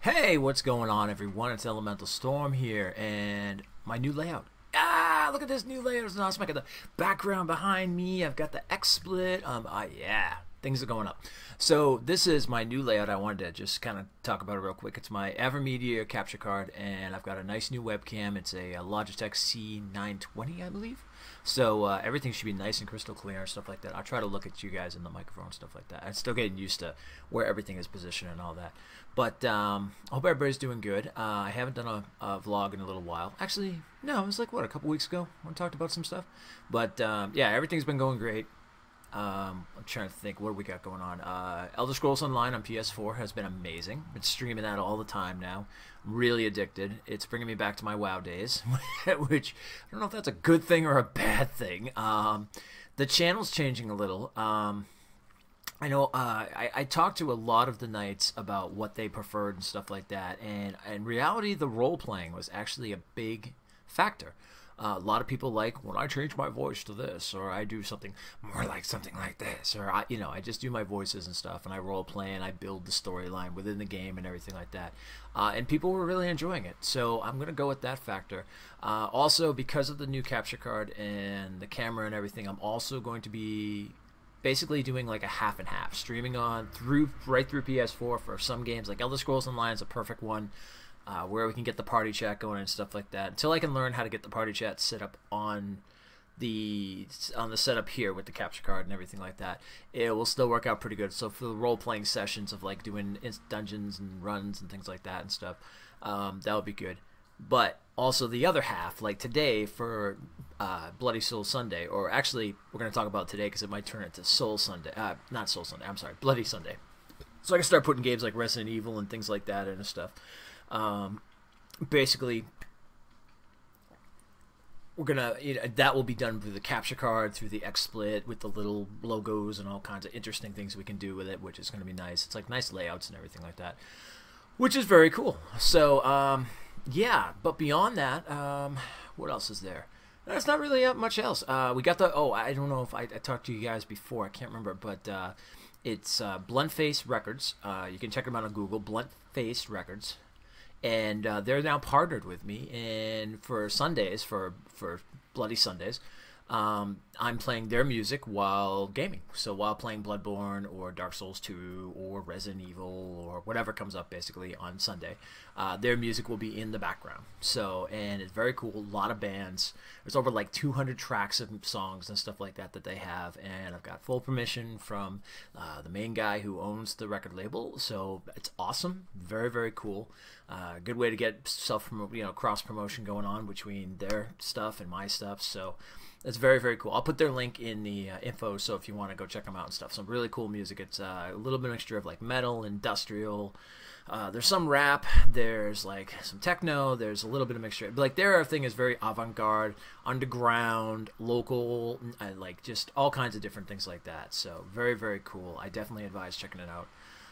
Hey, what's going on, everyone? It's Elementalstorm here, and my new layout. Look at this new layout. It's awesome. I got the background behind me. I've got the Xsplit. Yeah, things are going up. So this is my new layout. I wanted to just kind of talk about it real quick. It's my AverMedia capture card, and I've got a nice new webcam. It's a Logitech C920, I believe. So everything should be nice and crystal clear and stuff like that. I'll try to look at you guys in the microphone and stuff like that. I'm still getting used to where everything is positioned and all that. But I hope everybody's doing good. I haven't done a vlog in a little while. Actually, no, it was like, what, a couple weeks ago when I talked about some stuff. But yeah, everything's been going great. I'm trying to think what we got going on. Elder Scrolls Online on PS4 has been amazing. Been streaming that all the time now. I'm really addicted. It's bringing me back to my WoW days, which I don't know if that's a good thing or a bad thing. The channel's changing a little. I know I talked to a lot of the knights about what they preferred and stuff like that, and in reality, the role playing was actually a big factor. A lot of people like when I change my voice to this, or I do something more like something like this, or I just do my voices and stuff, and I role play and I build the storyline within the game and everything like that. And people were really enjoying it, so I'm gonna go with that factor. Also, because of the new capture card and the camera and everything, I'm also going to be basically doing like a half and half, streaming on right through PS4 for some games. Like Elder Scrolls Online is a perfect one. Where we can get the party chat going and stuff like that. Until I can learn how to get the party chat set up on the setup here with the capture card and everything like that, it will still work out pretty good. So for the role-playing sessions of like doing dungeons and runs and things like that and stuff, that would be good. But also the other half, like today for Bloody Soul Sunday, or actually we're going to talk about today because it might turn into Soul Sunday. Not Soul Sunday, I'm sorry, Bloody Sunday. So I can start putting games like Resident Evil and things like that and stuff. Basically, we're gonna that will be done through the capture card, through the XSplit, with the little logos and all kinds of interesting things we can do with it, which is gonna be nice. It's like nice layouts and everything like that, which is very cool. So yeah, but beyond that, what else is there? There's not really much else. We got the I don't know if I talked to you guys before. I can't remember, but it's Bluntface Records. You can check them out on Google. Bluntface Records. And they're now partnered with me, and for Sundays, for Bloody Sundays, I'm playing their music while gaming. So while playing Bloodborne or Dark Souls 2 or Resident Evil or whatever comes up basically on Sunday, their music will be in the background. So, and it's very cool. A lot of bands. There's over like 200 tracks of songs and stuff like that that they have, and I've got full permission from the main guy who owns the record label. So it's awesome. Very, very cool. Good way to get cross promotion going on between their stuff and my stuff. So it's very, very cool. I'll put their link in the info, so if you want to go check them out and stuff. Some really cool music. It's a little bit of mixture of like metal, industrial. There's some rap. There's like some techno. There's a little bit of mixture. But like their thing is very avant-garde, underground, local, like just all kinds of different things like that. So very, very cool. I definitely advise checking it out.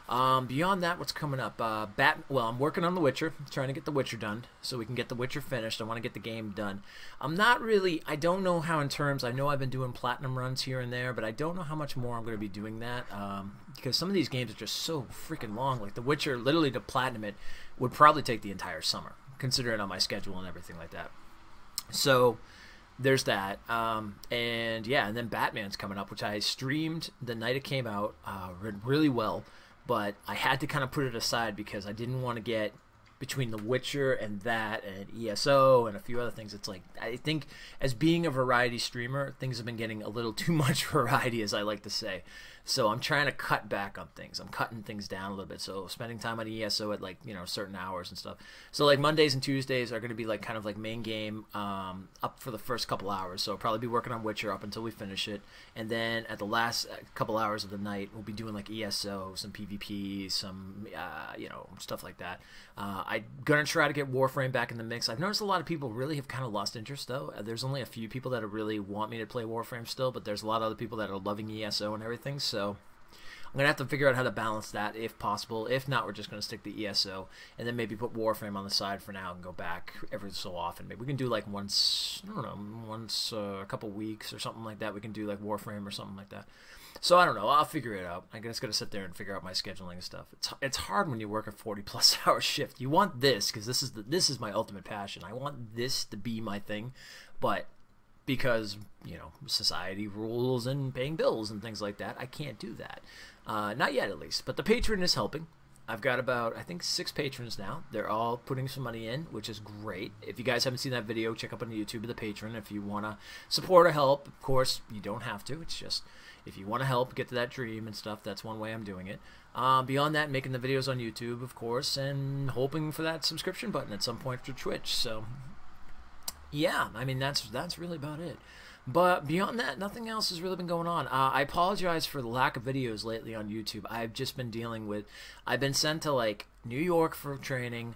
Beyond that, what's coming up? Well, I'm working on The Witcher, trying to get The Witcher done, so we can get The Witcher finished. I want to get the game done. I don't know how in terms, I know I've been doing platinum runs here and there, but I don't know how much more I'm going to be doing that, because some of these games are just so freaking long. Like The Witcher, literally to platinum it, would probably take the entire summer, considering on my schedule and everything like that. So there's that, and yeah, and then Batman's coming up, which I streamed the night it came out, really well. But I had to kind of put it aside because I didn't want to get between The Witcher and that and ESO and a few other things. It's like, I think as being a variety streamer, things have been getting a little too much variety, as I like to say. So I'm trying to cut back on things. I'm cutting things down a little bit. So spending time on ESO at like, certain hours and stuff. So like Mondays and Tuesdays are going to be like kind of like main game up for the first couple hours. So I'll probably be working on Witcher up until we finish it. And then at the last couple hours of the night, we'll be doing like ESO, some PvP, some, stuff like that. I'm going to try to get Warframe back in the mix. I've noticed a lot of people really have kind of lost interest though. There's only a few people that really want me to play Warframe still, but there's a lot of other people that are loving ESO and everything. So I'm going to have to figure out how to balance that if possible. If not, we're just going to stick to ESO and then maybe put Warframe on the side for now and go back every so often. Maybe we can do like once, I don't know, once a couple weeks or something like that. We can do like Warframe or something like that. So I don't know. I'll figure it out. I just got to sit there and figure out my scheduling and stuff. It's hard when you work a 40+ hour shift. You want this because this is my ultimate passion. I want this to be my thing, but because society rules and paying bills and things like that, I can't do that. Not yet, at least. But the Patreon is helping. I've got about, I think, 6 patrons now. They're all putting some money in, which is great. If you guys haven't seen that video, check up on YouTube of the Patreon. If you want to support or help, of course, you don't have to. It's just, if you want to help get to that dream and stuff, that's one way I'm doing it. Beyond that, making the videos on YouTube, of course, and hoping for that subscription button at some point for Twitch. So, yeah, I mean, that's really about it. But beyond that, nothing else has really been going on. I apologize for the lack of videos lately on YouTube. I've just been dealing with... I've been sent to, like, New York for training.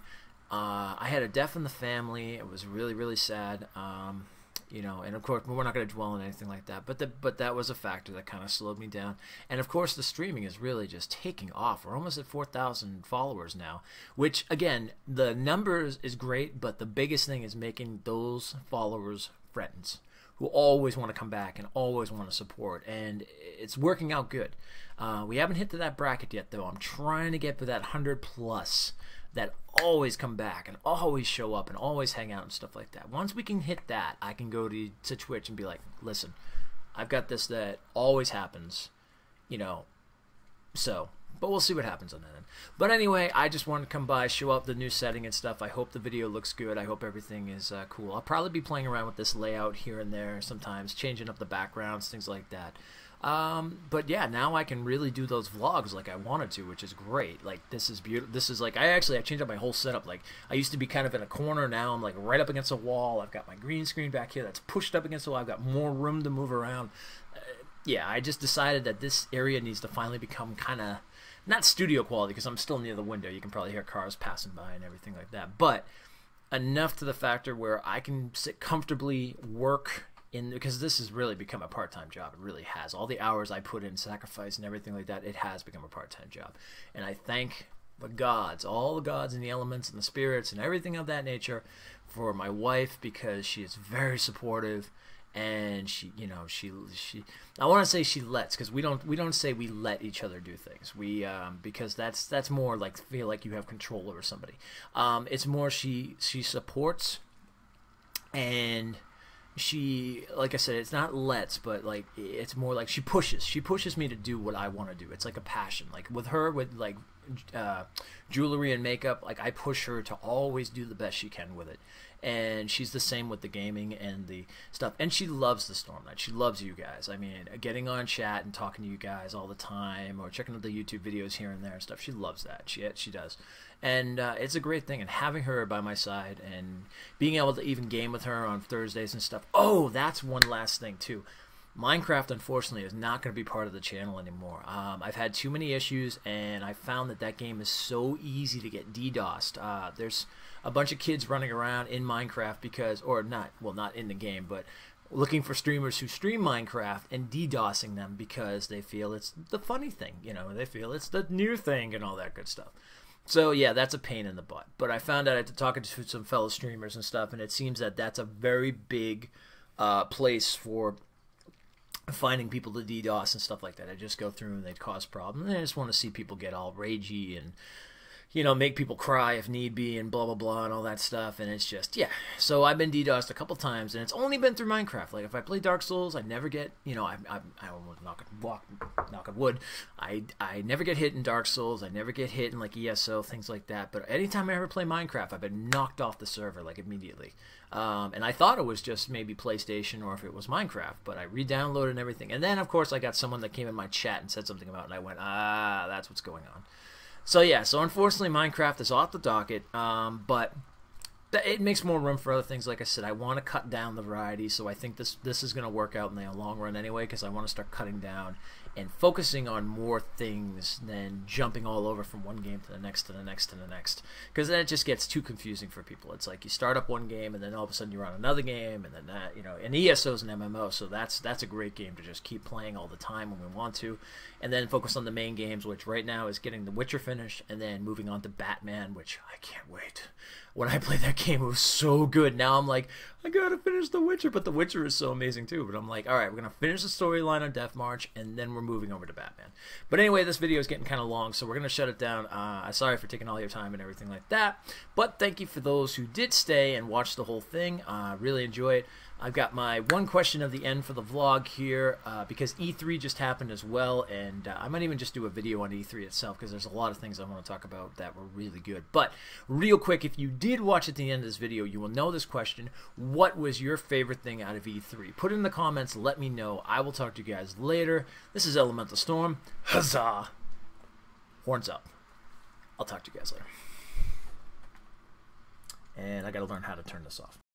I had a death in the family. It was really, really sad. And of course, we're not going to dwell on anything like that. But that was a factor that kind of slowed me down. And, of course, the streaming is really just taking off. We're almost at 4,000 followers now. Which, again, the numbers is great. But the biggest thing is making those followers friends who always want to come back and always want to support, and it's working out good. We haven't hit to that bracket yet, though. I'm trying to get to that 100+ that always come back and always show up and always hang out and stuff like that. Once we can hit that, I can go to Twitch and be like, listen, I've got this that always happens, so... But we'll see what happens on that end. But anyway, I just wanted to come by, show up the new setting and stuff. I hope the video looks good. I hope everything is cool. I'll probably be playing around with this layout here and there sometimes, changing up the backgrounds, things like that. But yeah, now I can really do those vlogs like I wanted to, which is great. Like, this is beautiful. This is like, I changed up my whole setup. Like, I used to be kind of in a corner. Now I'm like right up against a wall. I've got my green screen back here that's pushed up against the wall. I've got more room to move around. Yeah, I just decided that this area needs to finally become kind of... Not studio quality, because I'm still near the window. You can probably hear cars passing by and everything like that. But enough to the factor where I can sit comfortably, work in... Because this has really become a part-time job. It really has. All the hours I put in, sacrifice and everything like that, it has become a part-time job. And I thank the gods, all the gods and the elements and the spirits and everything of that nature for my wife, because she is very supportive. And she I want to say she lets, because we don't say we let each other do things. We because that's more like feel like you have control over somebody. It's more she supports, and she, like I said, it's not lets, but like it's more like she pushes me to do what I want to do. It's like a passion. Like with her, with like jewelry and makeup, like I push her to always do the best she can with it. And she's the same with the gaming and the stuff. And she loves the Storm Knight. She loves you guys. I mean, getting on chat and talking to you guys all the time, or checking out the YouTube videos here and there and stuff. She loves that. She does. And it's a great thing. And having her by my side and being able to even game with her on Thursdays and stuff. Oh, that's one last thing too. Minecraft, unfortunately, is not going to be part of the channel anymore. I've had too many issues, and I found that game is so easy to get DDoSed. There's a bunch of kids running around in Minecraft because, or not in the game, but looking for streamers who stream Minecraft and DDoSing them because they feel it's the funny thing, they feel it's the new thing and all that good stuff. So yeah, that's a pain in the butt. But I found out after talking to some fellow streamers and stuff, and it seems that that's a very big place for finding people to DDoS and stuff like that. I just go through and they'd cause problems. And I just want to see people get all ragey and, make people cry if need be and blah, blah, blah and all that stuff. And it's just, yeah. So I've been DDoSed a couple times, and it's only been through Minecraft. Like, if I play Dark Souls, I never get, I almost knock on wood. I never get hit in Dark Souls. I never get hit in, like, ESO, things like that. But anytime I ever play Minecraft, I've been knocked off the server, like, immediately. And I thought it was just maybe PlayStation or if it was Minecraft, but I re-downloaded and everything. And then, of course, I got someone that came in my chat and said something about it, and I went, that's what's going on. So, yeah, so unfortunately, Minecraft is off the docket, but it makes more room for other things. Like I said, I want to cut down the variety, so I think this is going to work out in the long run anyway, because I want to start cutting down and focusing on more things than jumping all over from one game to the next to the next to the next, because then it just gets too confusing for people. It's like you start up one game and then all of a sudden you're on another game, and then that, and ESO is an MMO, so that's a great game to just keep playing all the time when we want to, and then focus on the main games, which right now is getting The Witcher finished and then moving on to Batman, which I can't wait. When I played that game, it was so good. Now I'm like, I gotta finish The Witcher, but The Witcher is so amazing too. But I'm like, all right, we're gonna finish the storyline on Death March, and then we're moving over to Batman. But anyway, this video is getting kind of long, so we're gonna shut it down. Sorry for taking all your time and everything like that. But thank you for those who did stay and watch the whole thing. Really enjoy it. I've got my one question of the end for the vlog here because E3 just happened as well, and I might even just do a video on E3 itself because there's a lot of things I want to talk about that were really good. But real quick, if you did watch at the end of this video, you will know this question. What was your favorite thing out of E3? Put it in the comments. Let me know. I will talk to you guys later. This is Elementalstorm. Huzzah! Horns up. I'll talk to you guys later. And I got to learn how to turn this off.